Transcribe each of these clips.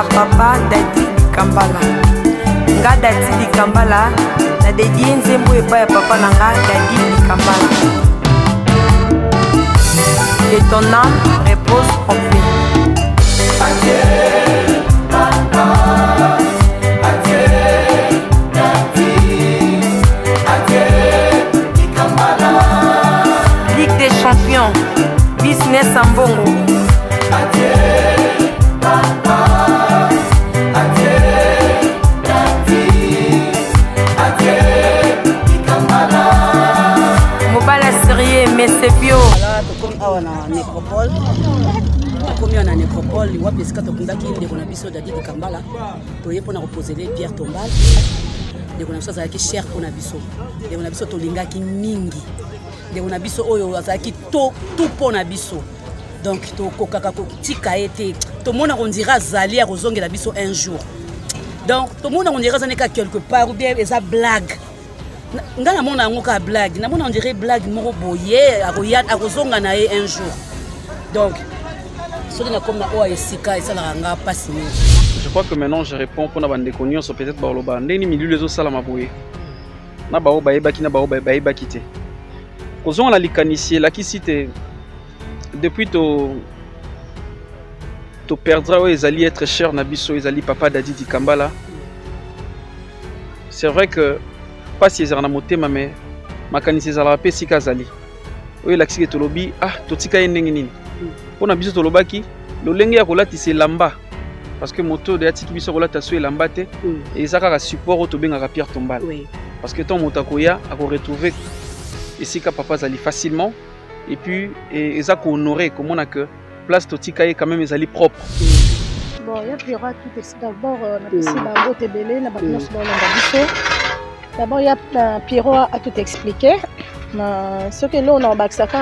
à papa Dadi Kambala. Nga Dadi Kambala, na dédié nzembo et pas papa nanga Dadi Kambala. Que ton âme repose en paix. Adieu, papa. Adieu, Dadi. Adieu, Kambala. Ligue des champions, business en bongo. Adieu, papa. Adieu, Dadi. Adieu, Kambala. Mobile sérieux, mais c'est bio. Awa na nécropole tokomi na nécropole wapi esika tokundaki ndeko na biso Dadi Kambala toye mpona koposele Pierre Tombal ndeko na biso azalaki cher mpona biso ndeko na biso tolingaki mingi ndeko na biso oyo azalaki to mpona biso donc tokokaka kotika ye te tomona kondira azali ya kozongela biso un jour donc tomona kondira azaneka quelque part ou bien eza blague nga namona yango ka blague namona on dirait blague moko boye akozonga na ye un jour donc soki nakoma oyo esika esalaka nga mpasi mingi. Je crois que maintenant je réponds pour bandeko nyonso peut-être baloba ndeni milulu ezosalama boye na bao bayebaki na bao bayebaki te kozonga na likanisi elakisi te depuis to perdra oyo ezali être cher na biso ezali papa Dadi Kambala. C'est vrai que pas si ezala na motema mais makanisi ezala pe sika azali oyo elakisi ke tolobi totika ye ndenge nini mpona biso tolobaki lolenge ya kolatisa elamba parce que moto de atiki biso kolata so elamba te eza kaka support oyo tobengaka Pierre Tombal parce que ton moto akoya akoretrouve esika papa azali facilement et puis eza kohonoré komona que place totika ye quand même ezali propre. Bon, il y aura tout d'abord na pesi bango tebele na baknos balanda biso. D'abord, il y a Pierrot à tout expliquer. Ce que l'on a en Baksaka,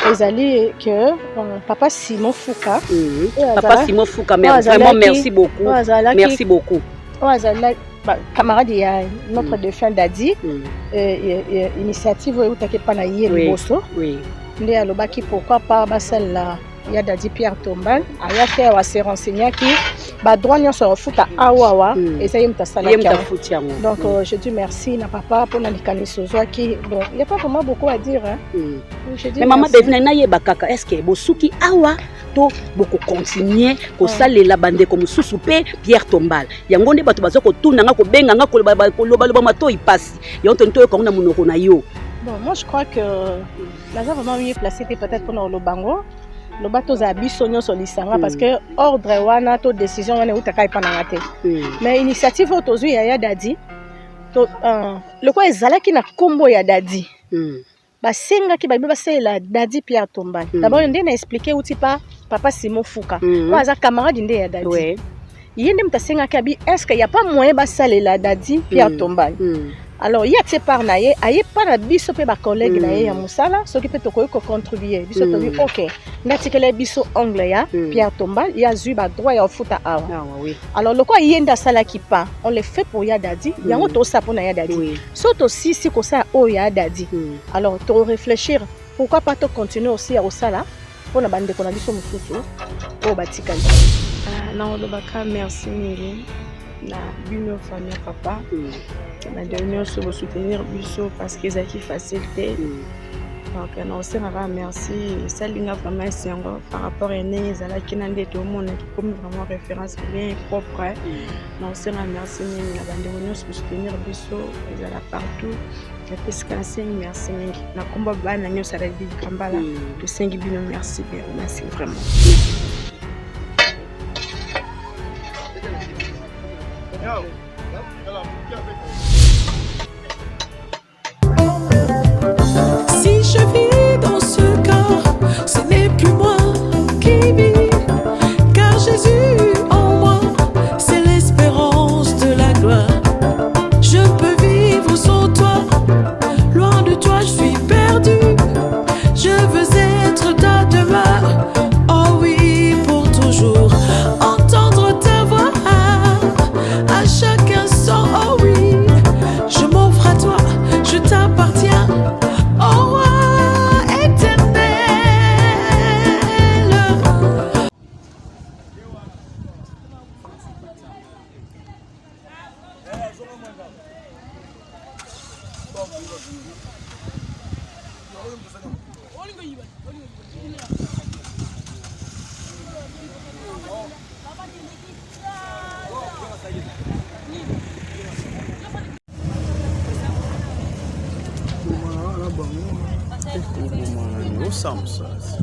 Ezali que papa Simon Fouka. Papa Simon Fouka, vraiment merci beaucoup. Merci beaucoup. Camarade, il y a notre défunt Dadi. Initiative où tu as pas na Bosso. Oui. Ndé alobaki pourquoi pas celle-là. Il y a Dadi Pierre Tombal. Il y a fait à se renseigner qui droit nyonso futa awawa et ça yemta sala donc je dis merci na papa pour na likaniso qui bon il y a pas vraiment beaucoup à dire hein. Mais maman devina na yeba kaka est-ce que bosuki awa to boko continuer ko salela bande comme susupe Pierre Tombal yango nde bato bazoko tuna nga ko benga nga ko loba mato ipasi yonto nto ko na munoko na yo. Bon moi je crois que la vraiment mieux placé peut-être pour le bango le bateau a bisogno sur l'isanga parce que ordre wana to décision wana utaka ipana ngate mais initiative autozui ya Dadi to le quoi ezalaki na kombo ya Dadi basenga ki babi basela Dadi Pierre Tombal d'abord ndé na expliquer uti pa papa Simon Fouka waza camarade ndé ya Dadi yende mtasenga kabi est-ce qu'il y a pas moyen basalela Dadi Pierre Tombal alors il y a ces par naie aye para biso pe ba collègue naie ya musala ce qui peut te ko contribuer biso to bi OK ndatikele biso anglais ya Pierre Tombal ya zui ba droit ya futa awa alors le quoi yenda sala ki pa on le fait pour ya Dadi yango to sa pour na ya Dadi so to si ko sa o ya Dadi alors to réfléchir pourquoi pas to continuer aussi à osala pour na bande ko na biso mususu o batika non le baka merci mingi na bino famille papa na dernière sur vous soutenir biso parce que c'est facilité donc non c'est vraiment merci ça linga vraiment c'est par rapport à né zala kinande tout le monde qui comme vraiment référence bien propre non c'est merci na bande bonyo sur soutenir biso zala partout et puis c'est merci na combat bana nyo ça Dadi Kambala to sengi bino merci bien merci vraiment. Si je vis dans ce corps, ce n'est plus moi qui vis, car Jésus en moi, c'est l'espérance de la gloire. Je peux vivre sans toi, loin de toi je suis perdu. Je veux être ta demeure, oh oui, pour toujours. Entendre ta voix à chaque instant, oh oui. Je m'offre à toi, je t'appartiens, oh roi. Samsas.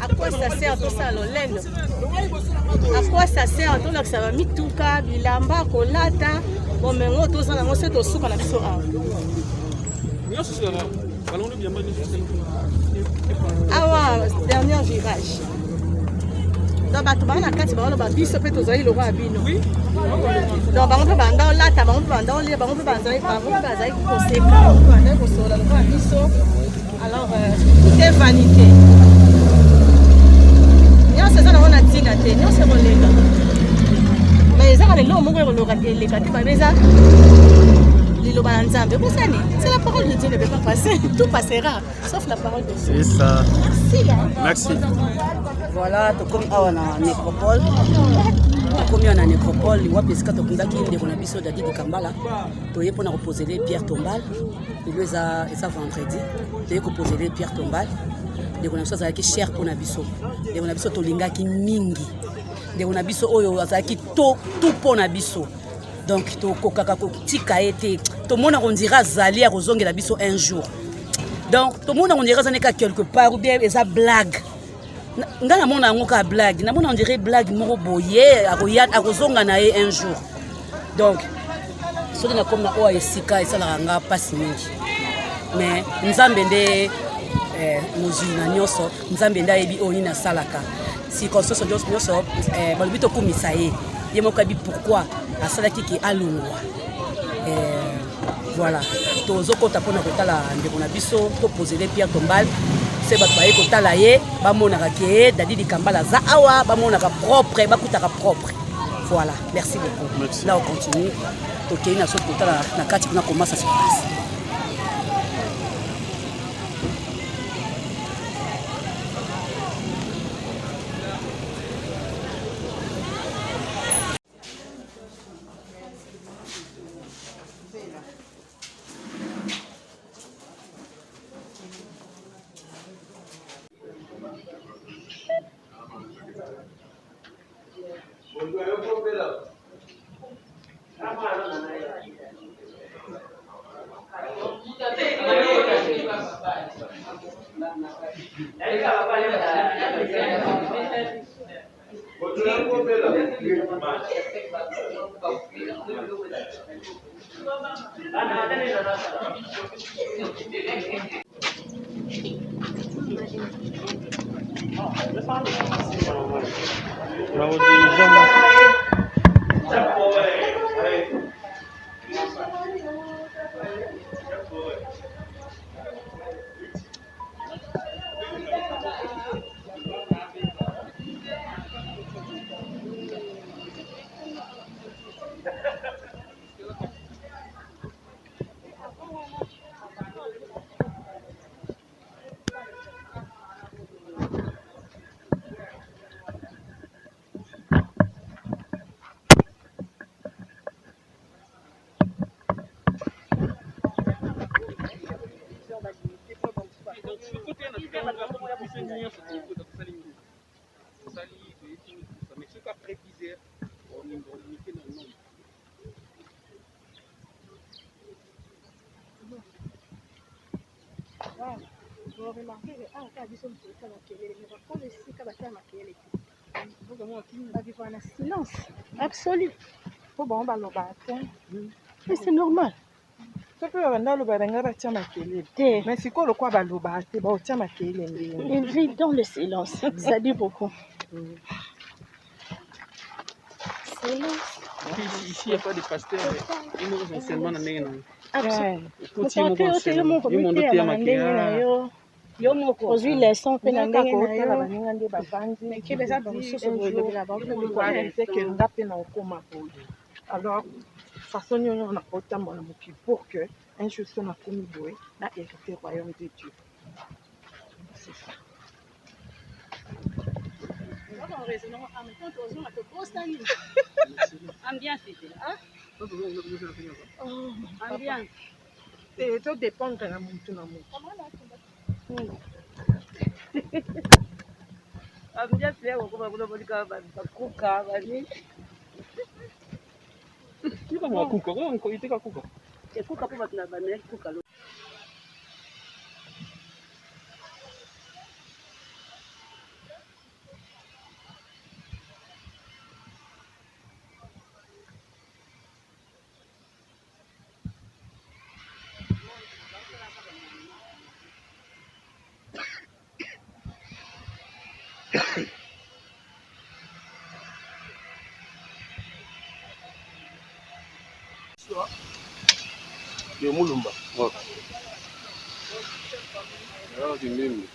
À quoi ça sert tout ça, l'olendo? À quoi ça sert tout là que ça va mituka, bilamba, kolata, bon mais on tout ça, on sait tout soupe à la biso. Ah ouais, dernier virage. Donc bato bana kati ba ba biso pe tozali le roi abino. Oui. Donc bango pe banda lata, bango pe banda lia, bango pe bazali, bango pe bazali conséquent, banda ko sola le roi biso. Alors tout est vanité. Nyonso eza nango na ntina te, nyonso ekoleka. Mais ezaka lelo moko ekoloka te eleka te babeza liloba na Nzambe. Bosani, c'est la parole de Dieu ne peut pas passer. Tout passera, sauf la parole de Dieu. C'est ça. Merci. Merci. Voilà, tokomi awa na nécropole. Tokomi awa na nécropole, wapi esika tokundaki ndeko na biso Dadi Kambala. Toye mpona koposele pierre tombale. Lelo eza vendredi. Toye koposele pierre tombale. Ndeko na biso azalaki cher mpona biso. Ndeko na biso tolingaki mingi. Ndeko na biso oyo azalaki tout mpona biso. Donc tokokaka kotika ye te. Tomona on dira azali akozongela biso un jour. Donc tomona on dira azaneka quelque part ou bien eza blague. Nga na mona yango ka blague. Na mona on dirait blague moko boye akozonga na ye un jour. Donc soki na comme na oya esika esalaka nga pasi mingi. Mais Nzambe nde mozwi na nyonso, Nzambe nde ayebi oyo nini asalaka. Circonstance nyonso balobi tokumisa ye. Ye moko ayebi pourquoi asalaki ke alongwa. Voilà, tozokota mpona kotala ndeko na biso toposele pierre tombale se bato baye kotala ye bamonaka ke Dadi Kambala aza awa bamonaka propre bakutaka propre. Voilà, merci beaucoup. Merci. Là on continue tokei na soki kotala na kati kuna comment ça se passe. Bravo déjà. Silence absolu. Faut bon baloba mais c'est normal. Il vit dans le silence. Ça dit beaucoup. Silence. Ici, il n'y a pas de pasteur. Il nous enseignement dans les noms. Aujourd'hui, les sons pe na ndenge na yo. Mais qui beza ba mususu boyo la ba ko alors façon nous on a autant pour que un jour son a commis boy na hérité royaume de Dieu. C'est ça. On raisonnement en même temps on a te postani. Ambiance hein? To dépendre na mutu na mutu. Amja pia kwa kuna bolika bakuka bani. Kila mwakuka, kwa iteka kuka. Kuka pa batuna bani kuka. Yo mulumba. Alors du même.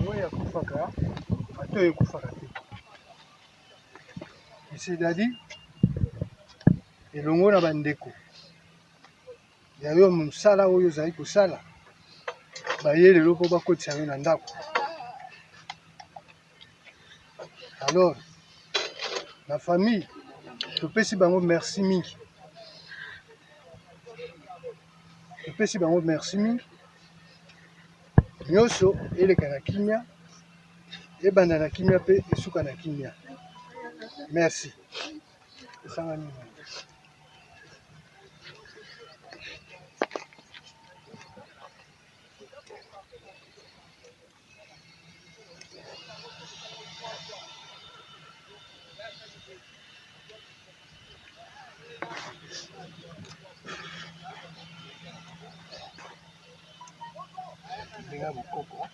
Moya kufaka atoye kufaka te. C'est-à-dire elongo na bandeko yayo mosala oyo ozali kosala baye lelo mpo bakotisa yo na ndako. Alors na famille topesi bango merci mingi, topesi bango merci mingi. Nyonso eleka na kimia, ebanda na kimia mpe esuka na kimia. Merci. Esangani. Venga, Bokoko.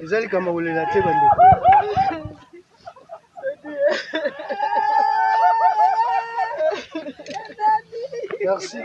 ezali kama kolela te bandeko. Merci.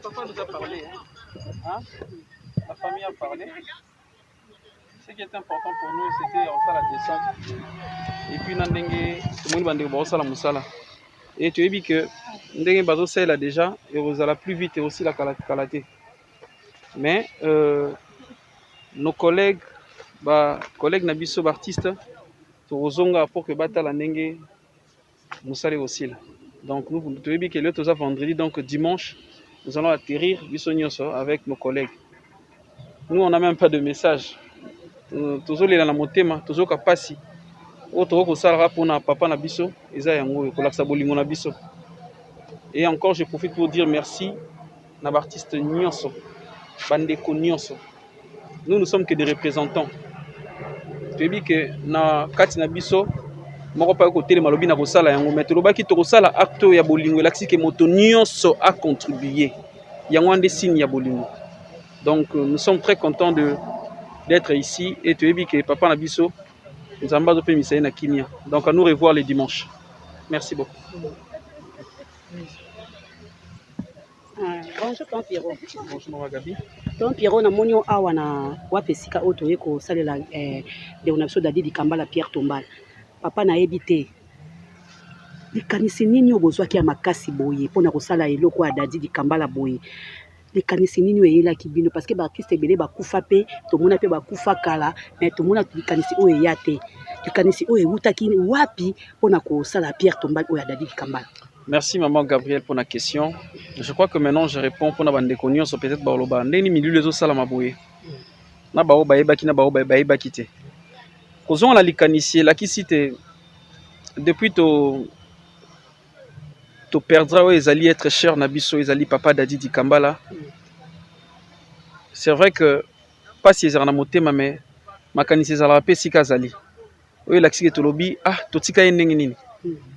Papa nous a parlé. Hein? La famille a parlé. Ce qui était important pour nous, c'était en faire la descente. Et puis, tout le monde va la musala. Et tu as dit que Ndenge Bazo là déjà, et vous allez plus vite et aussi la qualité. Mais nos collègues Nabiso artistes, pour que Batala Ndenge Moussale aussi là. Donc nous te dit que le vendredi, donc dimanche, nous allons atterrir Bissonioso avec nos collègues. Nous on n'a même pas de message. Toujours les dans la motema, toujours capacité. Autre que ça pour na papa na biso, eza yango ko laksa bolingo na biso. Et encore je profite pour dire merci na artiste nyonso, bandeko nyonso. Nous sommes que des représentants. Tu dis que na kati na biso moko pa ko tele malobi na ko sala yango mais tolobaki to ko sala acte ya bolingo laksi ke moto nyonso a contribué. Yango ande signe ya bolingo. Donc nous sommes très contents d'être ici et tu dis que papa na biso nous allons faire na Kimia. Donc à nous revoir les dimanches. Merci beaucoup. Bonjour Tom Pierrot. Bonjour Magabi. Tom Pierrot na monio awa na wapesika oto yeko salela de on a besoin d'adi di Kambala Pierre Tombal. Papa na ebité. Likanisi nini obozwaki ya makasi boye pona kosala eloko ya dadi di Kambala boye. Likanisi nini oyela kibino parce que ba artiste ebele bakufa pe to mona pe bakufa kala mais to mona likanisi oyo ya te. Likanisi oyo utaki wapi pona kosala Pierre Tombal oyo dadi di Kambala. Merci maman Gabriel pour la question. Je crois que maintenant je réponds pour na bande konyo so peut-être ba loba ndeni milieu les osala maboye. Na ba oba ki na ba oba ki te. Kozon la likanisi la ki cité depuis to perdra ils allaient être cher na biso ils allaient papa dadi di Kambala. C'est vrai que pasi ezala na motema mais makanisi ezalaka pe esika azali oyo elakisiki tolobi totika ye ndenge nini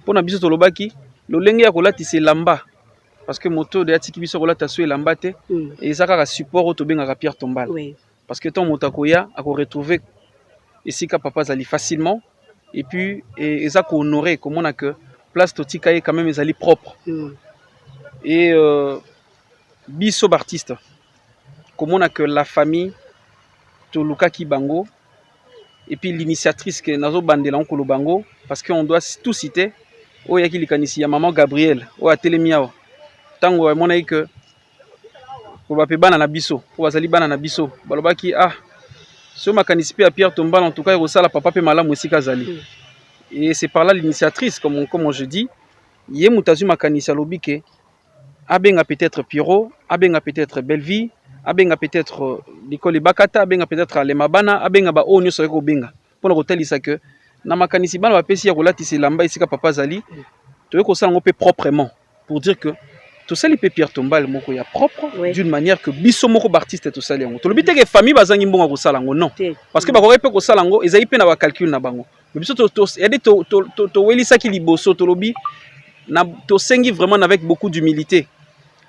mpona biso tolobaki lolenge ya kolatisa elamba parce que moto de atiki biso kolata so elamba te eza kaka support oyo tobengaka Pierre Tombala parce que tant moto akoya akoretrouve esika papa azali facilement et puis eza kohonoré komona que place totika ye quand même ezali propre et biso bartiste komona que la famille tolukaki bango et puis l'initiatrice que nazo bandela onkolo bango parce qu'on doit tout citer oyo yaki likanisi ya maman Gabriel oyo atelemi awa ntango amonaki que po bape bana na biso po bazali bana na biso balobaki so makanisi pe ya Pierre Tombala en tout cas ekosala papa pe malamu esika azali et c'est par là l'initiatrice comme je dis ye moto azwi makanisi alobi ke abenga peut-être Pierrot abenga peut-être Belleville abenga peut-être Nicole Bakata abenga peut-être Alemabana abenga ba oyo nyonso ko benga mpona kotalisa que na makanisi bana bapesi ya kolatisa elamba esika papa azali toye kosala ngo pe proprement pour dire que tosali pe Pierre Tombala moko ya propre d'une manière que biso moko bartiste tosali yango tolobi te ke famille bazangi mbongo kosala yango non parce que bakoki pe kosala yango ezali pe na ba calcul na bango mais biso to welisaki liboso tolobi na tosengi vraiment avec beaucoup d'humilité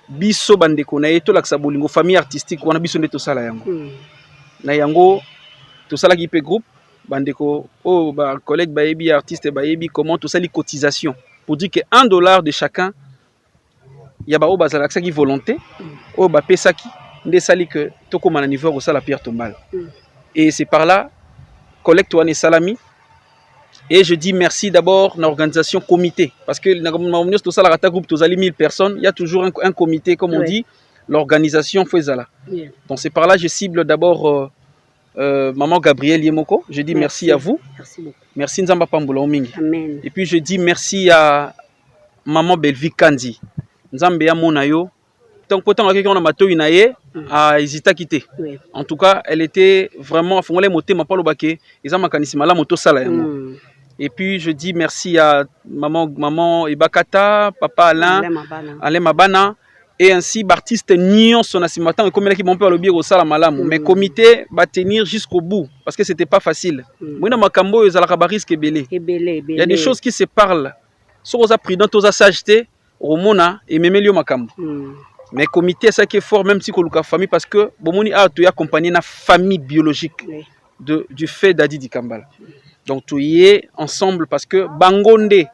biso bandeko na ye tolakisa bolingo famille artistique wana biso nde tosala yango na yango tosalaki pe groupe bandeko ba collègue bayebi artiste bayebi comment tosali cotisation pour dire que $1 de chacun ya ba o bazalakisaki volonté o ba pesaki nde sali que tokoma na niveau kosala Pierre Tombala et c'est par là collecte wana salami. Et je dis merci d'abord à l'organisation comité. Parce que dans le groupe, tous 1000 personnes, il y a toujours un comité, comme on dit, l'organisation Fouezala. Donc c'est par là que je cible d'abord Maman Gabriel Yemoko. Je dis merci à vous. Merci beaucoup. Merci Nzamba Pamboula Omingi. Amen. Et puis je dis merci à Maman Belvi Kandi. Nzambe ya Monayo. Donc pourtant, on a mato inaye à Isita Kité. En tout cas, elle était vraiment à fond les motés, ma palo baké. Ils ont makanisi mala moto sala yango. Et puis je dis merci à maman Ibakata, papa Alain Mabana et ainsi Baptiste Nyon son asimatan et comme il a qui m'ont le bureau sala malamu mais comité va tenir jusqu'au bout parce que c'était pas facile. Moi dans makambo ils ala risque belé. Il y a des choses qui se parlent. So oza prudent oza sageté romona et memelio makambo. Mais comité ça qui est fort même si koluka famille parce que bomoni a tu accompagné na famille biologique du fait d'Adi Dikambala. Donc tout y est ensemble parce que Bangonde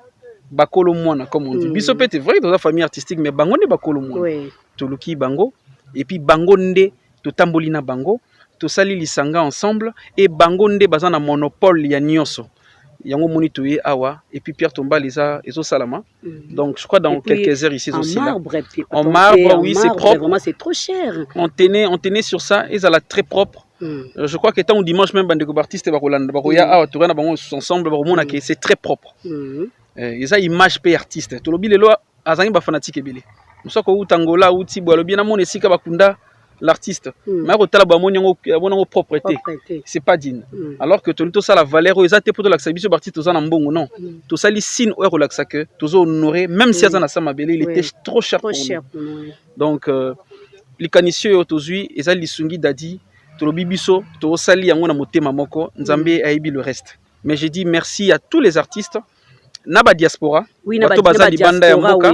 bakolo mwana comme on dit. Biso peut être vrai dans la famille artistique mais Bangonde bakolo mwana. Toluki bango et puis Bangonde to tambolina bango to sali lisanga ensemble et Bangonde bazana monopole ya nyonso. Yango moni to y awa et puis Pierre Tombala les salama. Donc je crois dans quelques heures ici aussi là. En marbre oui, c'est propre. Vraiment c'est trop cher. On tenait sur ça et ça la très propre. Je crois que tant dimanche même bandeko artiste bakolanda bakoya awa tourana bango ensemble bakomona que c'est très propre. Eza image pe artiste. Tolobi lelo azangi ba fanatique ebele. Musoko utangola uti bolobi na mona esika bakunda l'artiste. Mais kotala ba monyango propreté. C'est pas digne. Alors que to ça la valeur eza te poto laksa biso artiste tozana mbongo non. To sali signe o relaxa que tozo honorer même si azana sama belé il était trop cher pour nous. Donc likanisio tozui eza lisungi dadi tolobi biso to sali yango na motema moko nzambe aibi le reste. Mais je dis merci à tous les artistes naba diaspora bato baza libanda ya mboka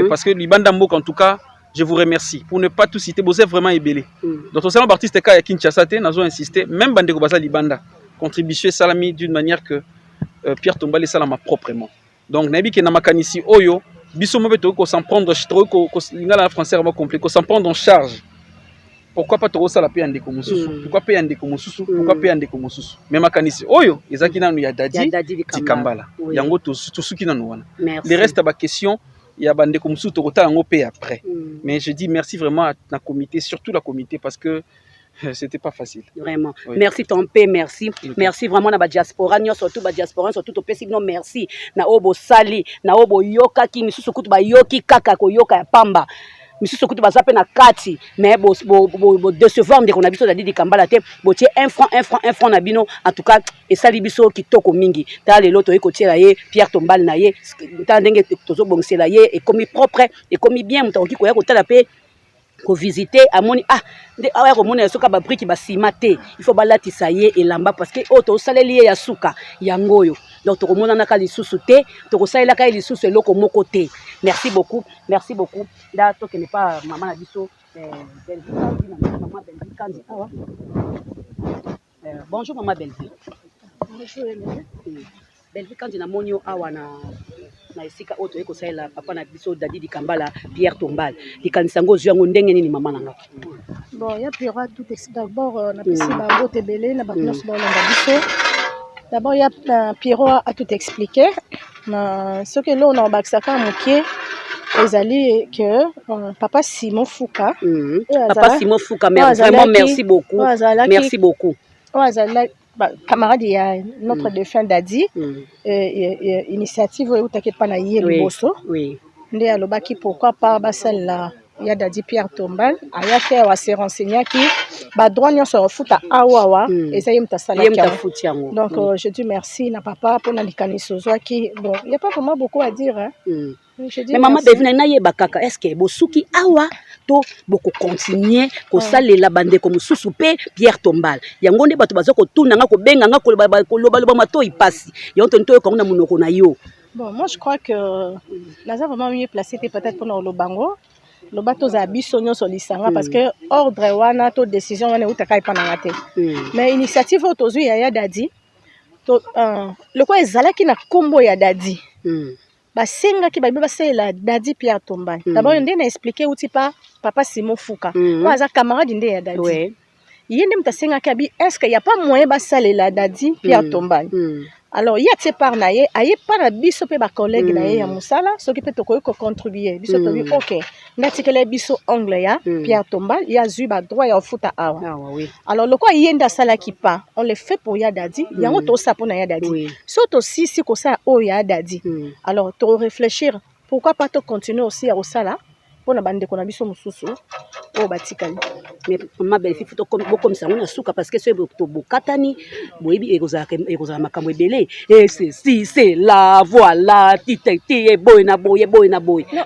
parce que libanda mboka en tout cas je vous remercie pour ne pas tout citer vous êtes vraiment ébélé. Donc seulement artiste ka ya Kinshasa te nazo insister même bande ko baza libanda contribuer salami d'une manière que Pierre Tombala salama proprement. Donc nabi ke na makanisi oyo biso mo beto ko s'en prendre ko lingala français vraiment complet ko s'en prendre en charge. Pourquoi pas trop ça la paix andeko mususu? Pourquoi paix andeko mususu? Pourquoi paix andeko mususu? Mais makanisi oyo ezaki nanu ya dadi Dikambala. Yango to suki nanu wana. Les reste ba question ya bandeko mususu to kota yango paix après. Mais je dis merci vraiment à la comité, surtout la comité parce que c'était pas facile. Vraiment. Oui. Merci ton père, merci. Merci vraiment na ba diaspora, surtout ba diaspora, surtout au pesi non merci. Na obo sali, na obo yoka ki misusu kutu ba yoki kaka ko yoka ya pamba. Misusu kutu bazape na kati mais bo décevoir ndeko na biso Dadi Dikambala te bo tie 1 franc na bino en tout cas et sali biso kitoko mingi ta lelo to ekotiela ye Pierre Tombala na ye ta ndenge tozo bongsela ye et comme propre et comme bien mutakoki ko ya ko tala pe ko visiter amoni nde awa ko mona soka ba brique ba simate il faut balatisa ye elamba parce que to saleli ya suka yangoyo donc to mona naka lisusu te to ko salela ka lisusu eloko moko te. Merci beaucoup da to kene pas maman na biso maman Belvi Kandi awa. Bonjour maman Belvi. Bonjour Belvi Kandi na monio awa na esika oto eko salela papa na biso Dadi Kambala Pierre Tombal likanisa ngo zwango ndenge nini mama nanga. Bon, il y a Pierrot tout d'abord on a passé bango tebele na baknos ba landa biso. D'abord il y a Pierrot a tout expliqué. Ce que là on a baxaka mokie ezali que papa Simon Fouka. Papa Simon Fouka, vraiment merci beaucoup. Merci beaucoup. Camarade, il y a notre défunt Dadi, initiative où tu pas na yé le bosso. Oui. Ndé alobaki pourquoi pas celle là. Il y a Dadi Pierre Tombal, il y a fait à se renseigner qui ba droit n'y se fout à awawa et ça y est donc je dis merci na papa pour na likani sozo qui bon il y a pas vraiment beaucoup à dire hein. Mais maman devine na ye bakaka est-ce que bosuki awa to boko continuer ko salela bande comme susupe Pierre Tombal yango nde bato bazoko tuna nga ko benga nga ko loba mato ipasi yango to ko na munoko na yo. Bon moi je crois que là ça vraiment mieux placé peut-être pour le bango le bateau za biso nyonso lisanga parce que ordre wana to décision wana utaka ipana ngate mais initiative autozui ya Dadi to le quoi ezalaki na kombo ya Dadi basenga ki babi basela Dadi Pierre Tombal d'abord ndé na expliquer outi pa papa Simon Fouka wa za camarade ndé ya Dadi yende mtasenga kabi est-ce qu'il y a pas moyen basalela Dadi Pierre Tombal alors il y a ces par naie aye pas biso pe ba collègue naie ya musala ce qui peut te ko contribuer biso to bi OK ndatikele biso anglais ya Pierre Tombal ya zu ba droit ya futa awa alors le quoi yenda sala ki pa on le fait pour ya Dadi yango to sa pour na ya Dadi surtout si ko ça o ya Dadi alors to réfléchir pourquoi pas to continuer aussi à osala pour na bande ko na biso mususu o batikali mais ma belle fille to comme ça on a souka parce que c'est to bokatani boyebi ekozala makambo ebele et c'est la voilà titeti e boy na boy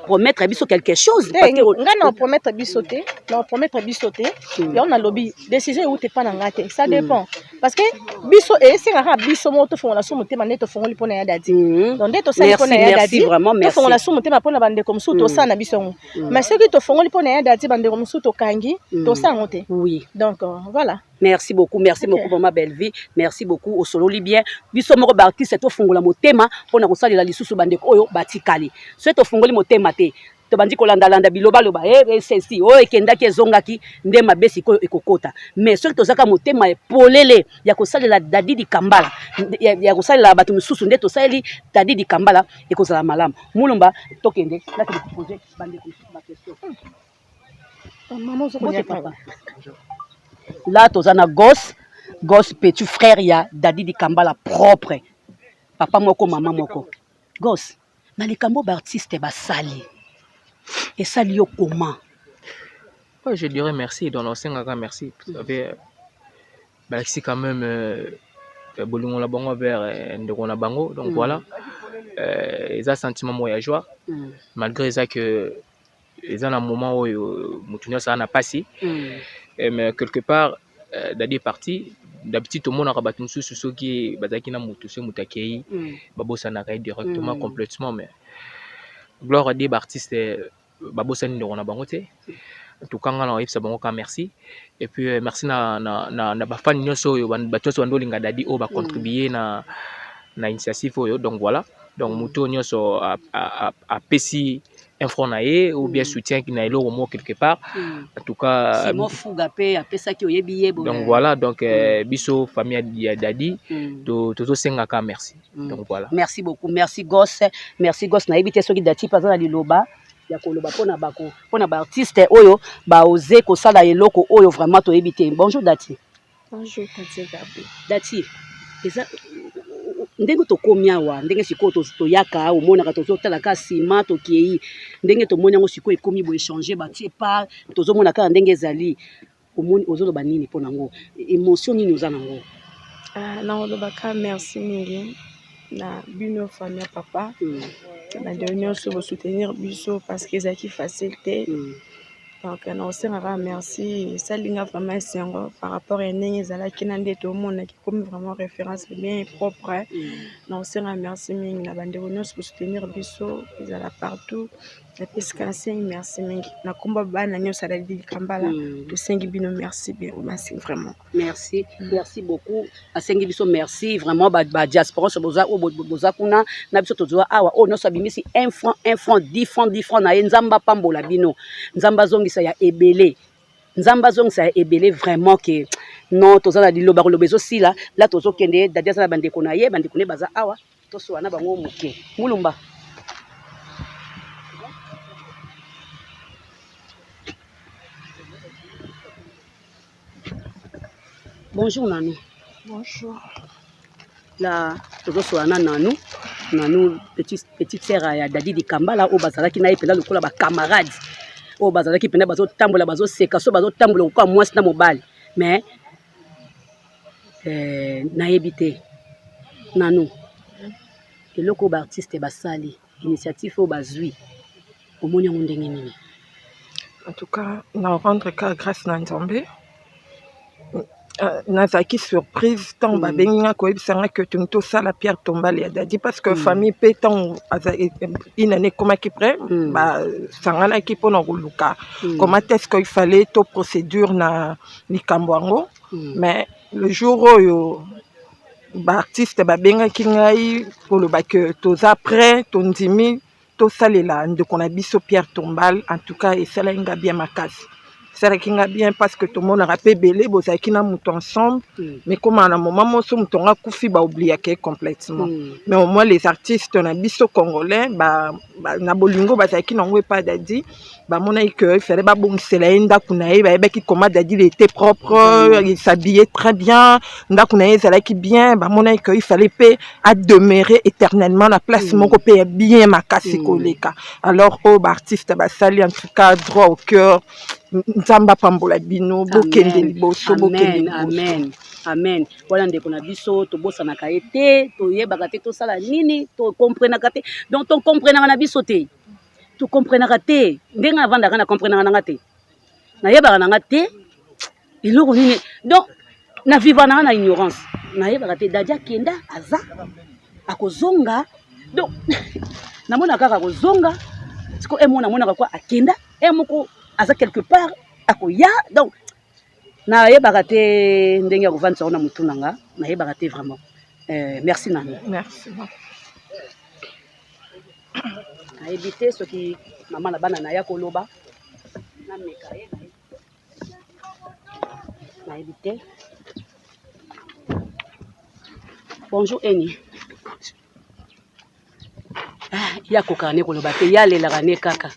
promettre biso quelque chose parce que nga na promettre biso te ya on a lobby décision ou te pas na ngate ça dépend parce que biso et c'est rare biso moto font la somme te maneto font li pona ya Dadi donc dès to ça pona ya Dadi vraiment merci font la somme te ma pona bande comme so to ça na biso mais ce qui te font li pona ya Dadi bande comme so to kangi to ça ngote oui donc voilà. Merci beaucoup pour ma belle vie. Merci beaucoup au solo libyen. Biso moko ba artiste to fungola motema pona kosalela lisusu bande oyo batikali. So to fungoli motema te. To bandi ko landa biloba loba ceci o ekendaki ezongaki nde mabesi ko ekokota. Mais so to zaka motema polele ya kosalela Dadi Kambala. Ya kosalela batu misusu nde to saleli Dadi Kambala ekozala malamu. Mulumba tokende na te poser bande ko ba question. Maman zo papa. Là, tu as un gosse petit frère, il y a Dadi Kambala propre. Papa moko, maman moko. Gosse, dans les cambo d'artistes, bah sali. Et sali yo comment? Je dirais merci. Dans l'ancien gaga, merci. Vous savez, bah c'est quand même bolongo la bango vers ndekona bango. Donc voilà, ils ont sentiment moi joie. Malgré ça que ils ont un moment où mutunya ça n'a pas si. Mais quelque part, Dadi est parti. D'habitude, tout le monde a rabattu sur ce qui est Bazakina Moutousé Moutakei, Babo Sanakaï directement, complètement. Mais gloire à des artistes, Babo Sani de Ronabangote. En tout cas, on a eu ça, merci. Et puis, merci na bafan nyoso batoso wandolinga Dadi o ba contribuer na initiative donc voilà. Donc Mouto nyoso a pesi un front naé ou bien soutien qui n'a au mot quelque part. En tout cas Simon Fouga pe apesa ki oyebiye bo. Donc voilà, donc biso famille ya Dadi to sengaka merci. Donc voilà. Merci beaucoup. Merci gosse na éviter soki Dati par exemple liloba ya koloba pona ba artiste oyo ba oser ko sala eloko oyo vraiment to éviter. Bonjour Dati. Bonjour Dati. Eza ndenge tokomi awa ndenge sikoyo toyaka omonaka tozotalaka nsima tokei ndenge tomoni yango sikoyo ekomi bo échanger batie pa tozomona kaka ndenge ezali omoni ozoloba nini mpo nango émotion nini oza nango? naolobaka merci mingi na bino famille ya papa na nde nyonso bosoutenir biso parce que ezalaki facile te Donc, on se merci. Ça, vraiment esengo par rapport à ndenge ezalaki na nde tomonaki comme vraiment référence bien propre. On se merci mingi na bandeko nyonso kosoutenir biso ezala partout. Napesika nasengi merci mingi na komba bana nyonso alali likambala tosengi bino merci bien merci vraiment merci beaucoup asengi biso merci vraiment ba diaspora so boza kuna na biso tozwa awa o nyonso abimisi 1 franc 10 francs na ye nzamba pambola bino nzamba zongisa ya ebele nzamba zongisa ya ebele vraiment que non toza na liloba koloba ezosila la tozokende dadia za bandeko na ye bandeko ne baza awa tosoa na bango moke mulumba. Bonjour Nanou. Bonjour. Là, Nanou, petite sœur à Dadi di Kambala, au Bazala qui n'a pas le cola camarade. Au Bazala qui penait bazo tambola bazo sekaso bazo tambola ou quoi moi c'est mobile. Mais na évité. Nanou. Et le co artiste basali initiative au bazui. Au moni on ndengeni. En tout cas, na rendre cas grâce na Nzambe. Nazaki surprise tant babenga koyebisanga que tunto sala Pierre Tombal ya Dadi parce que famille pe tant une année comme qui près ba sangana ki pona koluka comment est-ce qu'il fallait to procédure na likambwango mais le jour où ba artiste babenga ki ngai koloba que toza prêt tondimi to salela ndeko na biso Pierre Tombal en tout cas et cela inga bien makasi. Ça va bien parce que tout le monde a rappelé belé, vous avez qui n'a mouton ensemble, mais comme à un moment où on a couffé, bah oublié complètement. Mais au moins les artistes, on a biso congolais, bah na bolingo, bah ça qui n'en veut pas d'adi, bah mon aïe que il fallait pas bon c'est la enda kunaï, bah qui comment d'adi il était propre, il s'habillait très bien, nda kunaï ça là qui bien, bah mon aïe que il fallait pas à demeurer éternellement la place mon copé bien ma casse koleka. Alors oh bah artiste bah sali en tout cas droit au cœur. Nzamba pambola bino bokende liboso bokende amen amen wala ndeko na biso to bosana ka ete to yebaka te to sala nini to comprenaka te donc to comprenaka na biso te to comprenaka te ndenga avanda kana comprenaka na ngate na yebaka na ngate iloko nini donc na vivana na ignorance na yebaka te dadia kenda aza akozonga donc namona kaka kozonga siko emona mona kwa akenda emoko aza quelque part akoya donc na yebaka te ndenge ya kovandisa ona mutu nanga na yebaka te vraiment merci Nani merci na éviter ce qui maman na bana na ya koloba na meka ye na éviter bonjour Eni ya kokane koloba te ya lelaka ne kaka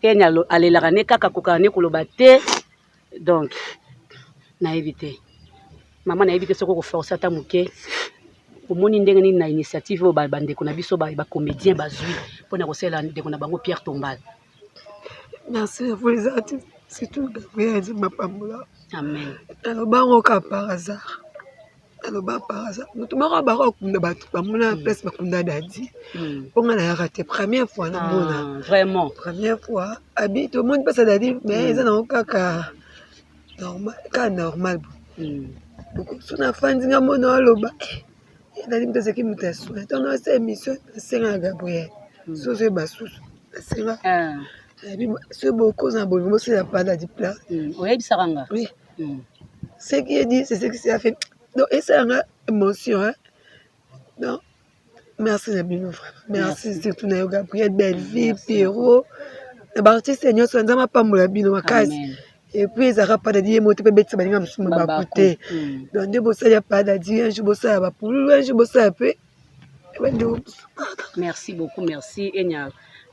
Enya alelaka ne kaka kokane koloba te donc na éviter maman na éviter soko ko forcer ta muke omoni ndenge nini na initiative o bandeko na biso ba comédien bazui pona kosela ndeko na bango Pierre Tombal. Merci à vous les artistes, c'est tout Gabriel Mapambola. Amen. Alors baroka par hasard. Alors par hasard. Nous tout mara baroka kunda batu bamuna place bakunda Dadi. Ponga na raté première fois na mona. Vraiment. Première fois habite tout le monde passe Dadi mais ça na kaka normal ka normal. Beaucoup suna fandi nga mona loba. Dadi mtase ki mutasu. Tant on cette émission c'est Gabriel. Soze basu. C'est là. Ce beaucoup na bolimo c'est pas Dadi plat. Oui, bisaranga. Oui. Ce qui est dit c'est ce qui s'est fait. Donc, et c'est une émotion. Hein? Donc, merci Nabino. Merci surtout Nayo Gabriel, Belle-Vie, Pierrot. Les artistes, Seigneur, sont dans ma pambola bino et puis, ils n'ont pas de dire, ils n'ont pas de dire, donc, deux bosses, il n'y a pas de dire, un jour, bosse à Bapoulou, un jour, bosse à peu. Merci beaucoup, merci.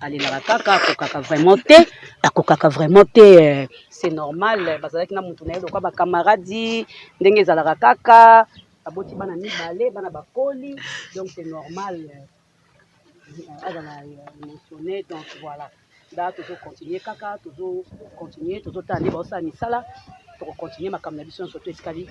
Allez la kaka kokaka vraiment té akokaka vraiment té c'est normal parce que na mutu na yelo kwa camarade ndenge za la kaka aboti bana ni balé bana bakoli donc c'est normal azana mentionné donc voilà là toujours continuer kaka toujours continuer toujours tandi ba ça ni sala pour continuer ma caméra surtout escalier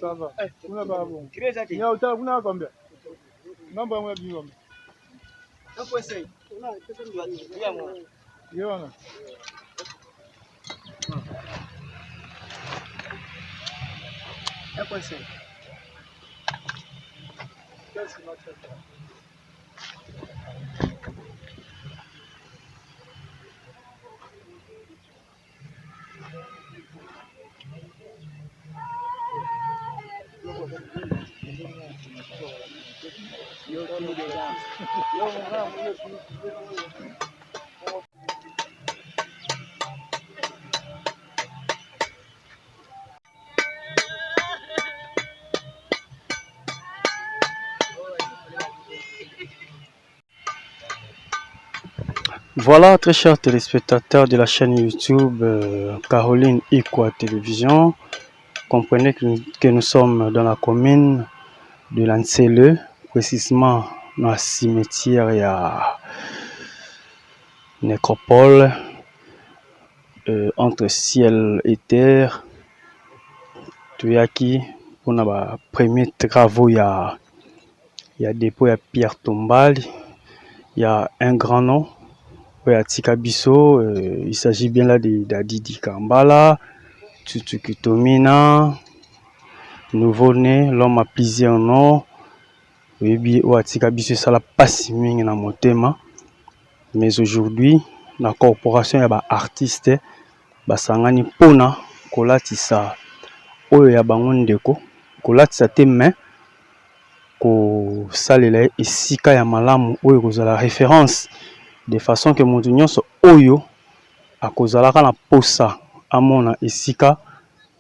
Ça va. On a pas bon. Il y a autant vous avez combien? Non pas moi bien combien? 1.5. Yona. Voilà, très chers téléspectateurs de la chaîne YouTube Caroline Ikwa Télévision. Comprenez que nous sommes dans la commune de Lansele, précisément dans le cimetière et à nécropole, entre ciel et terre. Tuyaki, pour nos premiers travaux, il y a dépôt, il y a pierre tombale, il y a un grand nom. Tikabiso, il s'agit bien là de Dadi Kambala, Tutukutomina, nouveau-né, l'homme a plusieurs noms. Oui, Tikabiso, ça l'a pas si ming na motema. Mais aujourd'hui, la corporation ya ba artiste, ba sangani pona kolatisa oyo ya bango ndeko, kolatisa te main ko salela esika ya malamu oyo kozala référence. De façon que mon nyonso oyo akozalaka na posa amona esika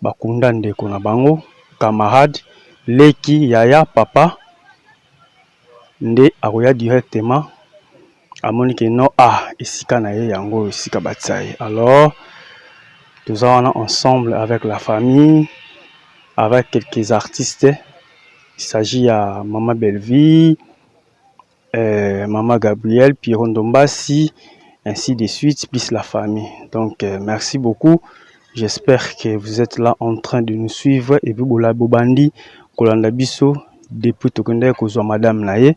bakunda ndeko na bango camarade leki yaya papa nde akoya directement amoni que non esika na ye yango esika batsaye. Alors nous allons ensemble avec la famille, avec quelques artistes. Il s'agit à Maman Belleville, Maman Gabriel, Piron Dombassi, ainsi de suite, plus la famille. Donc, merci beaucoup. J'espère que vous êtes là en train de nous suivre. Et puis, Bola Bobandi, Kolanda Biso, depuis Tokende, Kozwa Madame Naye,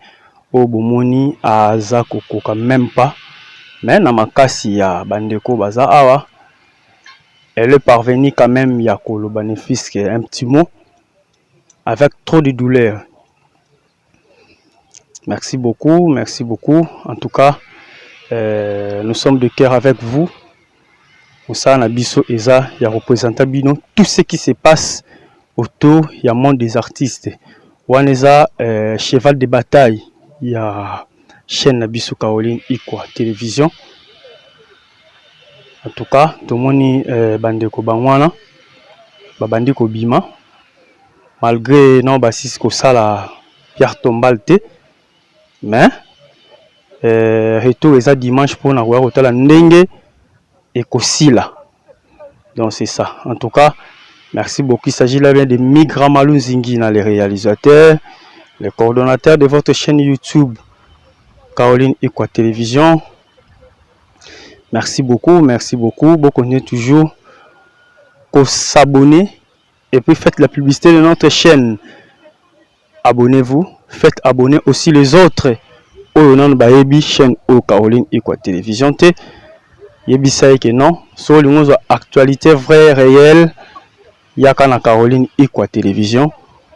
Obomoni, Aza Koko, quand même pas. Mais, Namakasi, ya Bandeko Baza Awa, elle est parvenue quand même, Yako, le bénéfice, un petit mot, avec trop de douleur. Merci beaucoup, merci beaucoup. En tout cas, nous sommes de cœur avec vous. Moussa Nabiso Eza, il y a représentant Bino, tout ce qui se passe autour, il y a monde des artistes. Waneza, cheval de bataille, il y a chaîne Nabiso Caroline Ikwa Télévision. En tout cas, tout le monde bandeko bangwana, bandeko bima. Malgré non basis ko sala pierre tombalte. Mais retour est dimanche pour nous voir au ndenge et Kosila. Donc c'est ça. En tout cas, merci beaucoup. Il s'agit là bien de Migra Malou Zingina, les réalisateurs, les coordonnateurs de votre chaîne YouTube Caroline Ikwa Télévision. Merci beaucoup, merci beaucoup. Vous continuez toujours à s'abonner et puis faites la publicité de notre chaîne. Abonnez-vous. Faites abonner aussi les autres. Oyonan Baebi chaîne au Caroline Ikwa Télévision T. Yebi saye que non. Sur les actualité vraie réelle. Yaka na Caroline Ikwa Télévision.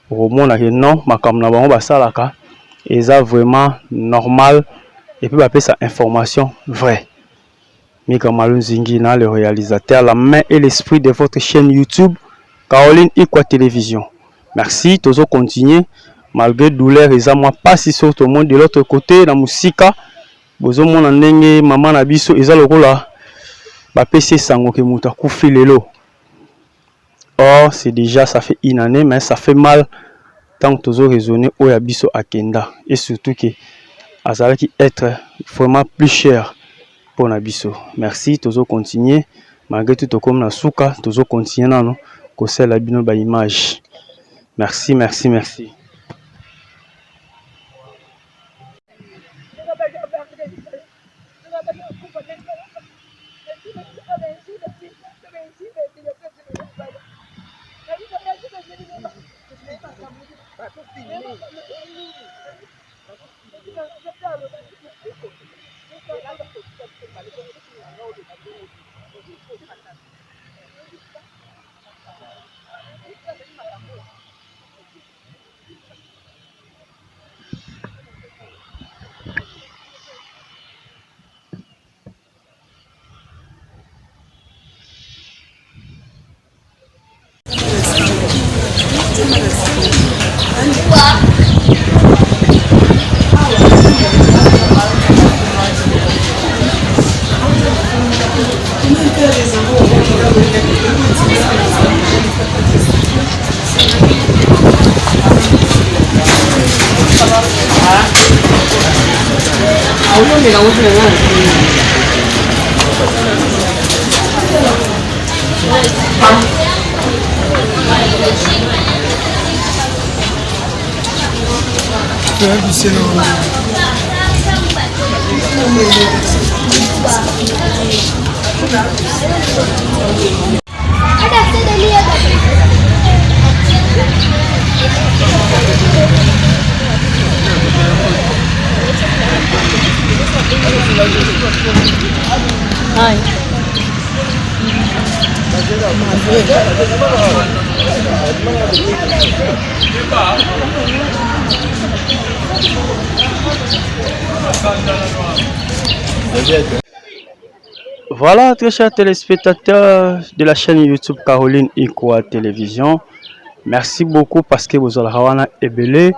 Romon na que non. Makam na bango basalaka. Et ça vraiment normal. Et puis appeler ça information vraie. Mika Malou Zingina, le réalisateur, la main et l'esprit de votre chaîne YouTube Caroline Ikwa Télévision. Merci. Toujours continuer. Malgré douleur, ils ont pas si sur tout le monde de l'autre côté, dans Musika, bozo mon ndenge maman na biso ils ont le là, ba PC sango ke muta kufi lelo. Or c'est déjà ça fait une année, mais ça fait mal tant que toujours raisonner au yabiso akenda et surtout que azala qui être vraiment plus cher pour Nabiso. Merci, tozo continuer. Malgré tout, comme na souka, tozo continuer nano. Kosel la bino ba image. Merci, merci, merci. Voilà, très chers téléspectateurs de la chaîne YouTube Caroline Ikwa Télévision. Merci beaucoup parce que vous avez ebele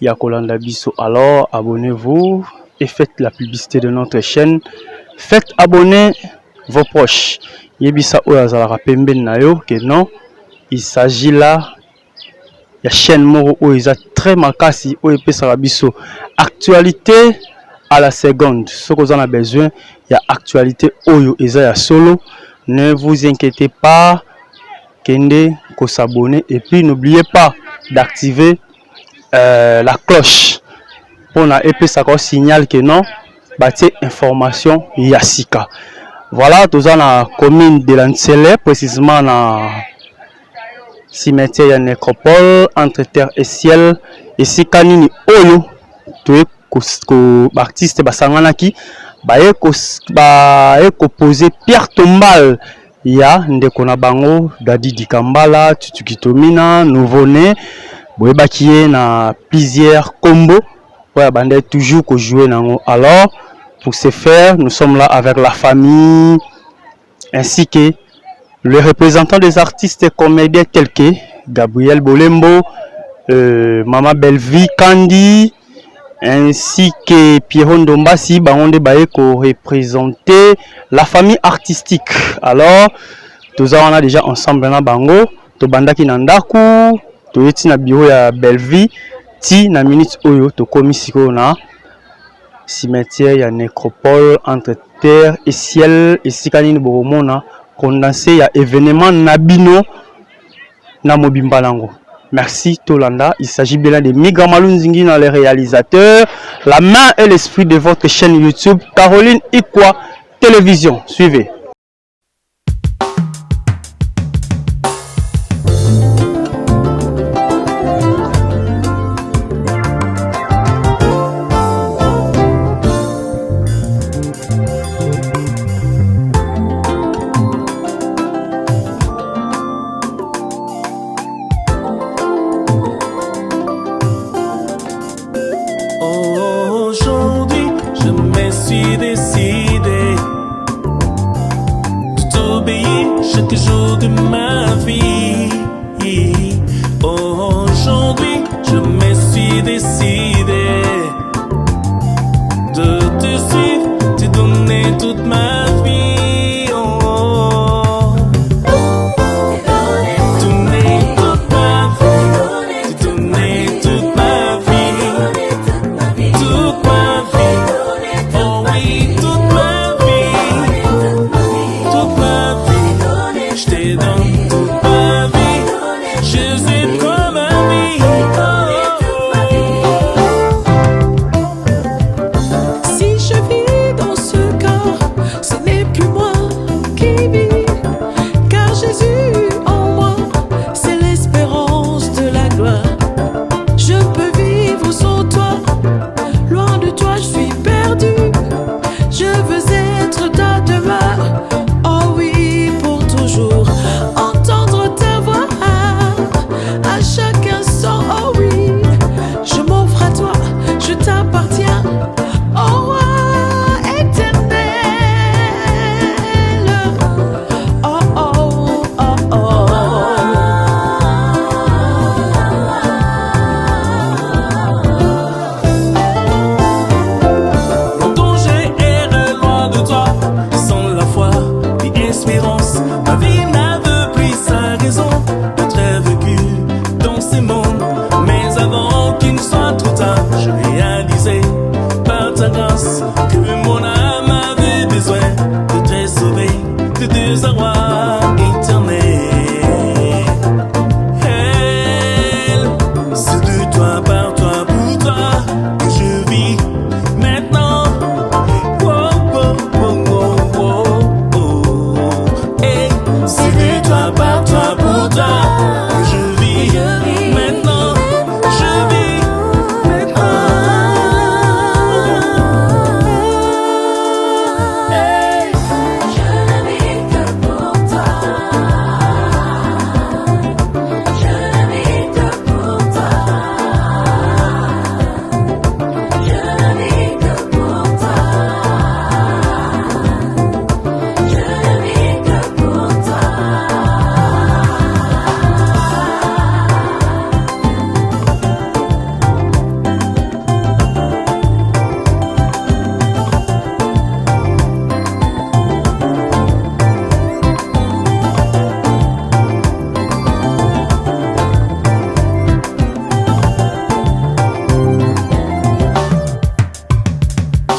Yakolanda Biso. Alors, abonnez-vous et faites la publicité de notre chaîne. Faites abonner vos proches. Yebisa Oyazala Pemben Nayo, que non, il s'agit là. La chaîne Moro Oiza très makasi OEP Sarabiso. Actualité à la seconde. Ce que vous en avez besoin, il y a actualité Oyo Eza ya solo. Ne vous inquiétez pas. Kende ko s'abonner et puis n'oubliez pas d'activer la cloche pour na EP ça signale que non bâtir information Yassika. Voilà, tous dans la commune de Lansele, précisément dans cimetière nécropole entre terre et ciel. Et si kanini oyo tu ko artiste basangana ki ba ko poser pierre tombale ya ndeko na bango Dadi Dikambala Tutukitomina nouveau-né boyeba qui na plusieurs combos ouais bande toujours ko jouer nango. Alors pour ce faire nous sommes là avec la famille ainsi que le représentant des artistes et comédiens tels que Gabriel Bolembo, Mama Belvi Kandi ainsi que Pierron Dombasi Baonde Baeko représenter la famille artistique. Alors tous on a déjà ensemble na bango to bandaki na ndaku to yeti na bureau ya Belvi ti na minute oyo to komisiko na cimetière ya nécropole entre terre et ciel et sikani boromona condensé ya événement nabino na mobimba nango. Merci Tolanda. Il s'agit bien de Migra Malunzingi dans les réalisateurs. La main et l'esprit de votre chaîne YouTube Caroline Ikwa Télévision. Suivez. Chaque jour de ma vie, aujourd'hui je me suis décidé de te suivre, te donner toute ma vie. Donner toute ma vie, te donner toute ma vie, toute ma vie, oh oui, toute ma vie.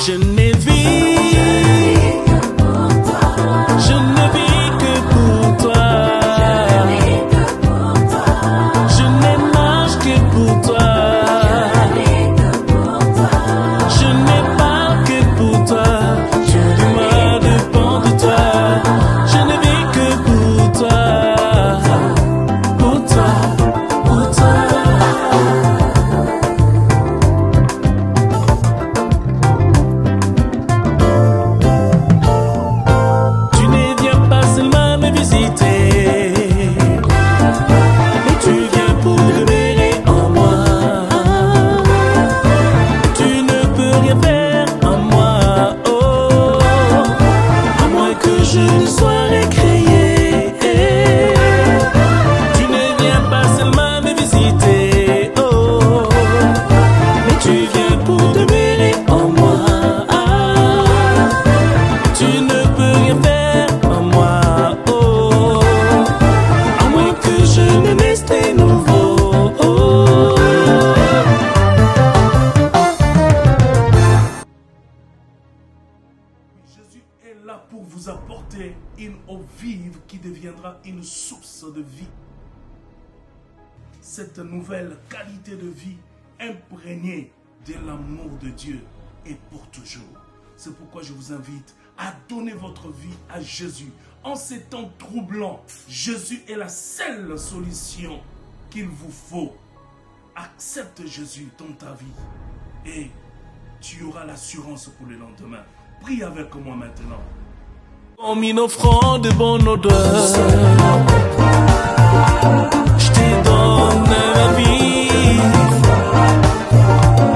Je ne vis que pour toi. Je ne marche que pour toi. Je ne parle que pour toi. Tout de moi dépend de toi. Je ne vis que pour toi. Pour toi, pour toi. Tu ne viens pas seulement me visiter, mais tu viens pour demeurer en moi. Tu ne peux rien faire en moi, oh, à moins que je ne sois récréé. Tu ne viens pas seulement me visiter, oh, mais tu viens pour demeurer en moi. Tu ne peux rien faire en moi, oh, à moins que je ne naisse de nouveau, oh. Jésus est là pour vous apporter une eau vive qui deviendra une source de vie. Cette nouvelle qualité de vie imprégnée de l'amour de Dieu est pour toujours. C'est pourquoi je vous invite à donner votre vie à Jésus. En ces temps troublants, Jésus est la seule solution qu'il vous faut. Accepte Jésus dans ta vie et tu auras l'assurance pour le lendemain. Prie avec moi maintenant. Comme une offrande de bonne odeur, je te donne ma vie.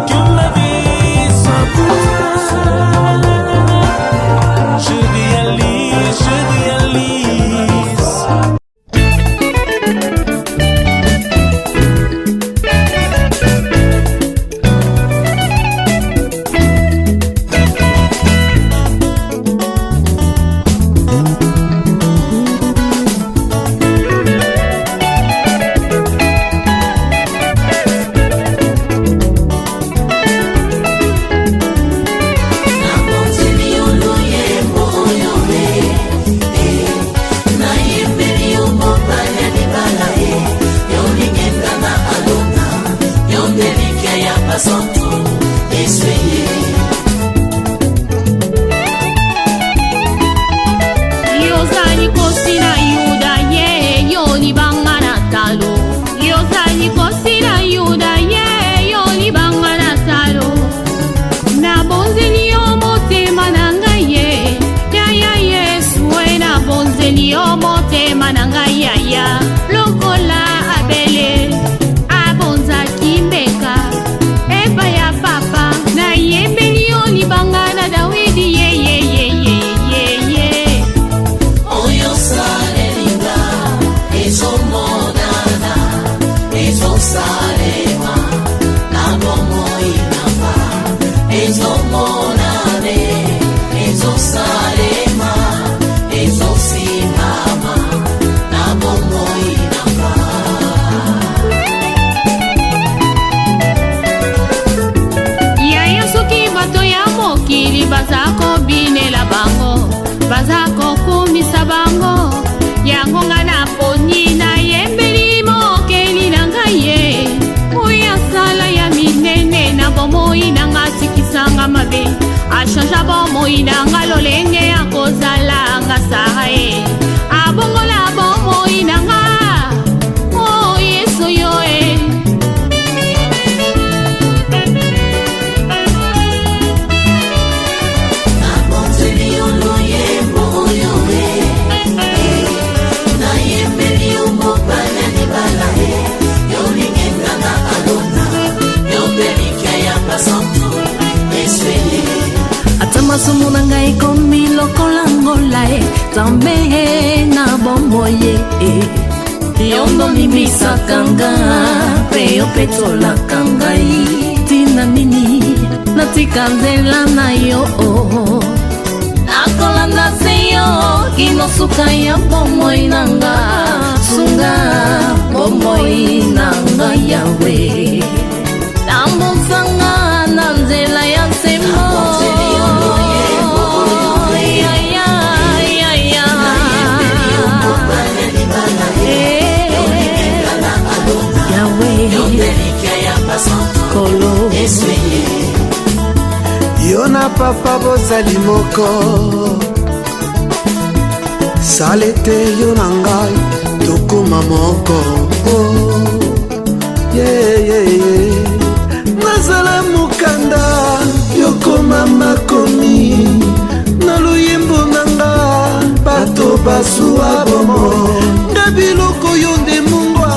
Que ma vie soit pour toi. Je réalise, je réalise. ashanja bomoi nanga lolenge ya kozala nga sae abongola bomoi nanga o yesu yo masumu na ngai komi lokola ngola tambe na bomboye yondo nimisaka nga pe yo petolaka ngai tina nini natika nzela na yo nakolanda se yo kinosuka ya bomoi nanga sunga bomoi nanga yawe tambusanga na nzela ya nsemo na papa bozali moko sala ete yo na ngai tokoma moko nazala mokanda yokoma makomi na luyembo nanga bato basuwa bomo nga biloko yo nde mungwa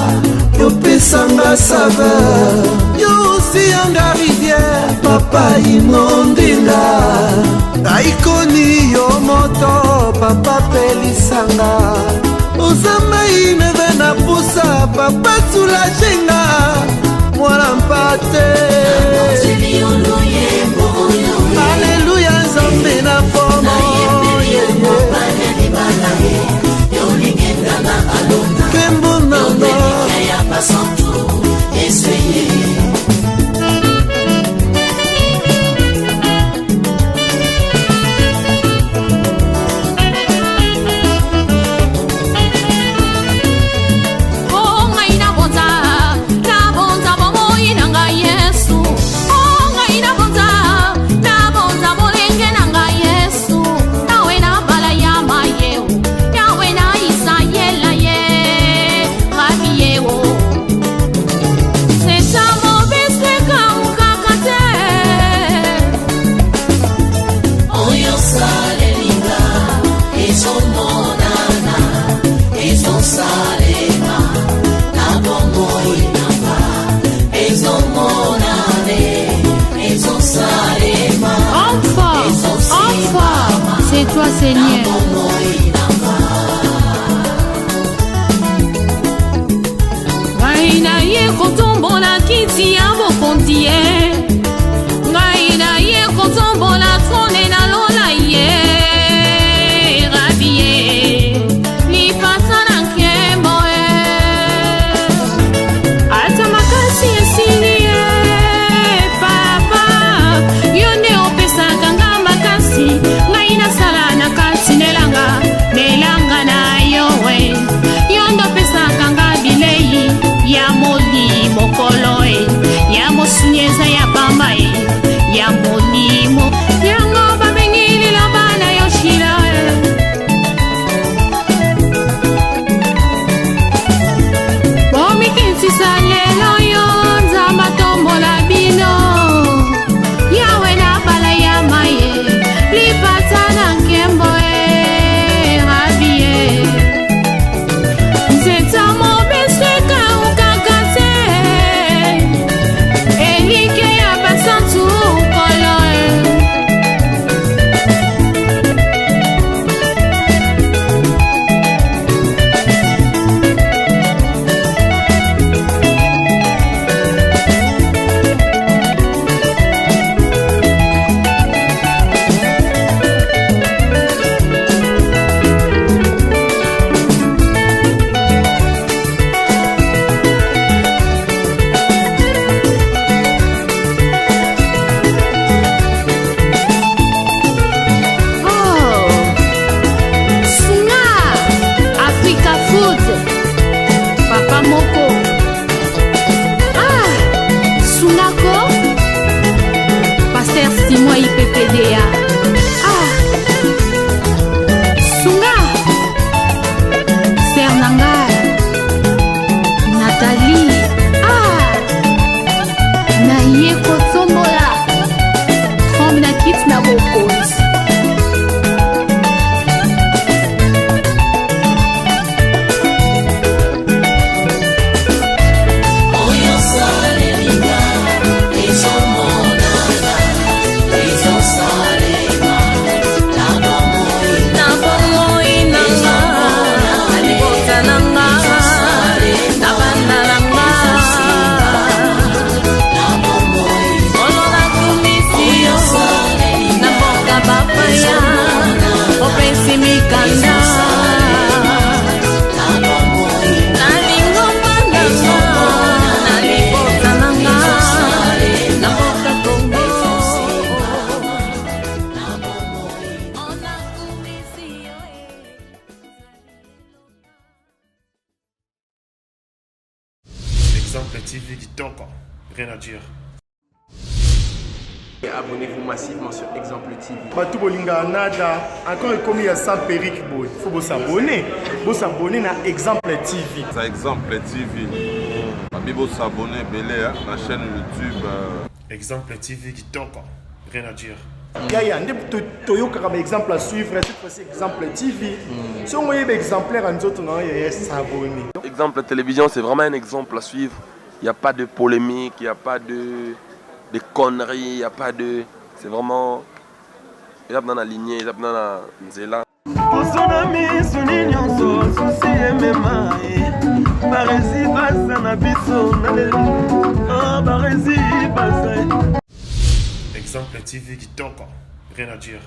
yopesanga saveur yo osiyanga rivière papa inondenga aikoni yo moto papa pelisanga ozamai neve na pusa papa sulajenga mwana mpate aleluya nzambe na pomo kembo nanga C'est toi, Seigneur. Ngai na ye kotombola kiti ya bokonzi ye ngai na ye kotombola trone na lola ye rabi ye lipasa na nkembo ye ata makasi esili ye papa yo nde opesaka nga makasi ngai nasala na kasi nelanga na yo we yo nde opesaka nga bilei ya molimo kolo ya mosunyeza ya pamba ya molimo yango babengi liloba na yo shila bomikisisa lelo yo nzamba tombola bino yawe na bala ya maye lipata na nkembo rabie nzeta mobeseka ukakate elike ya basantu kolo Exemple TV Kitoko, rien à dire. Et abonnez-vous massivement sur Exemple TV. Batou bolinga nada, encore comme il y a 100 périques, il faut vous s'abonner. Vous s'abonner à Exemple TV. C'est Exemple TV. Vous s'abonner à la chaîne YouTube. Exemple TV qui toque, rien à dire. Il y a un exemple à suivre, cette fois-ci Exemple TV. Si on voit exemplaire en autres, il y a s'abonner. Exemple télévision, c'est vraiment un exemple à suivre. Il n'y a pas de polémique, il n'y a pas de conneries, il n'y a pas de... C'est vraiment... Il y a dans la lignée, il y a dans la nzela. Exemple TV qui toque, rien à dire.